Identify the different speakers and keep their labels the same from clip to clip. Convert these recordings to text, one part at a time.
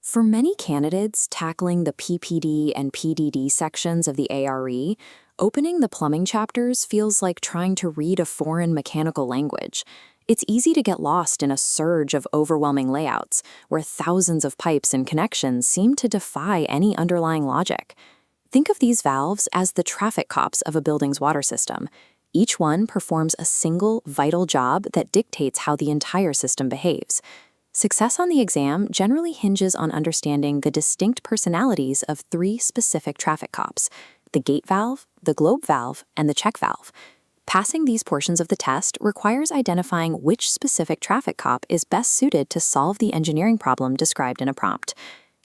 Speaker 1: For many candidates tackling the PPD and PDD sections of the ARE, opening the plumbing chapters feels like trying to read a foreign mechanical language. It's easy to get lost in a surge of overwhelming layouts, where thousands of pipes and connections seem to defy any underlying logic. Think of these valves as the traffic cops of a building's water system. Each one performs a single, vital job that dictates how the entire system behaves. Success on the exam generally hinges on understanding the distinct personalities of three specific traffic cops: the gate valve, the globe valve, and the check valve. Passing these portions of the test requires identifying which specific traffic cop is best suited to solve the engineering problem described in a prompt.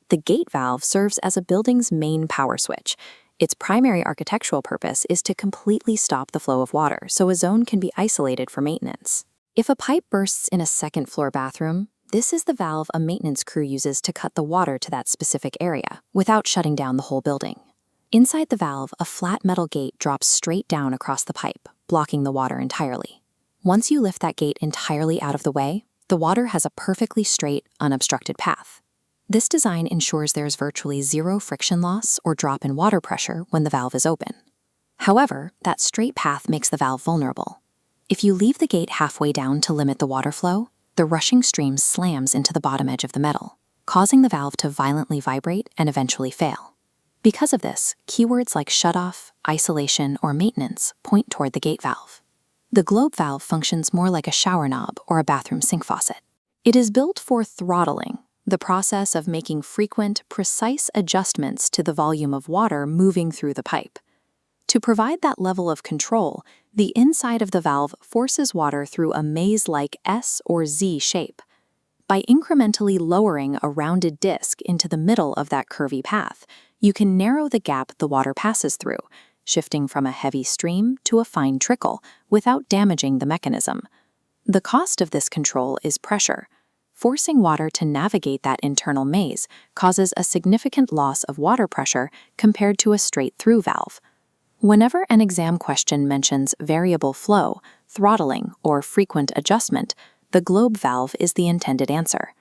Speaker 1: The gate valve serves as a building's main power switch. Its primary architectural purpose is to completely stop the flow of water so a zone can be isolated for maintenance. If a pipe bursts in a second-floor bathroom, this is the valve a maintenance crew uses to cut the water to that specific area without shutting down the whole building. Inside the valve, a flat metal gate drops straight down across the pipe, blocking the water entirely. Once you lift that gate entirely out of the way, the water has a perfectly straight, unobstructed path. This design ensures there's virtually zero friction loss or drop in water pressure when the valve is open. However, that straight path makes the valve vulnerable. If you leave the gate halfway down to limit the water flow, the rushing stream slams into the bottom edge of the metal, causing the valve to violently vibrate and eventually fail. Because of this, keywords like shutoff, isolation, or maintenance point toward the gate valve. The globe valve functions more like a shower knob or a bathroom sink faucet. It is built for throttling, the process of making frequent, precise adjustments to the volume of water moving through the pipe. To provide that level of control, the inside of the valve forces water through a maze-like S or Z shape. By incrementally lowering a rounded disc into the middle of that curvy path, you can narrow the gap the water passes through, shifting from a heavy stream to a fine trickle without damaging the mechanism. The cost of this control is pressure. Forcing water to navigate that internal maze causes a significant loss of water pressure compared to a straight-through valve. Whenever an exam question mentions variable flow, throttling, or frequent adjustment, the globe valve is the intended answer.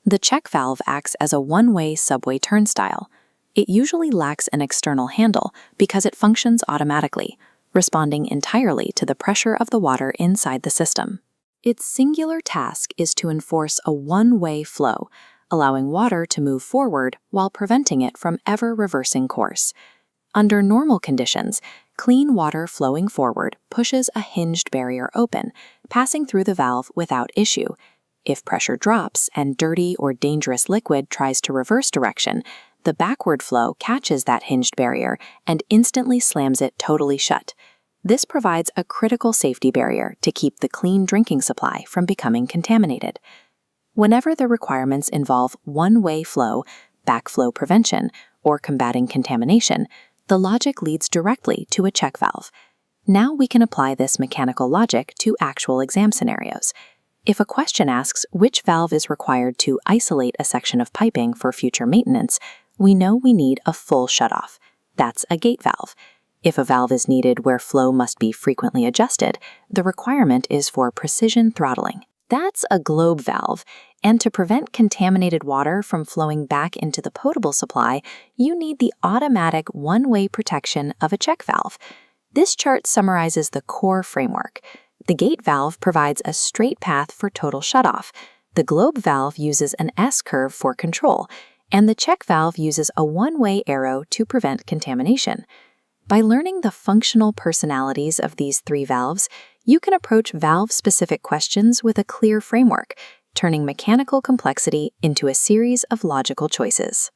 Speaker 1: The check valve acts as a one-way subway turnstile. It usually lacks an external handle because it functions automatically, responding entirely to the pressure of the water inside the system. Its singular task is to enforce a one-way flow, allowing water to move forward while preventing it from ever reversing course. Under normal conditions, clean water flowing forward pushes a hinged barrier open, passing through the valve without issue. If pressure drops and dirty or dangerous liquid tries to reverse direction, the backward flow catches that hinged barrier and instantly slams it totally shut. This provides a critical safety barrier to keep the clean drinking supply from becoming contaminated. Whenever the requirements involve one-way flow, backflow prevention, or combating contamination, the logic leads directly to a check valve. Now we can apply this mechanical logic to actual exam scenarios. If a question asks which valve is required to isolate a section of piping for future maintenance, we know we need a full shutoff. That's a gate valve. If a valve is needed where flow must be frequently adjusted, the requirement is for precision throttling. That's a globe valve, and to prevent contaminated water from flowing back into the potable supply, you need the automatic one-way protection of a check valve. This chart summarizes the core framework. The gate valve provides a straight path for total shutoff. The globe valve uses an S-curve for control, and the check valve uses a one-way arrow to prevent contamination. By learning the functional personalities of these three valves, you can approach valve-specific questions with a clear framework, turning mechanical complexity into a series of logical choices.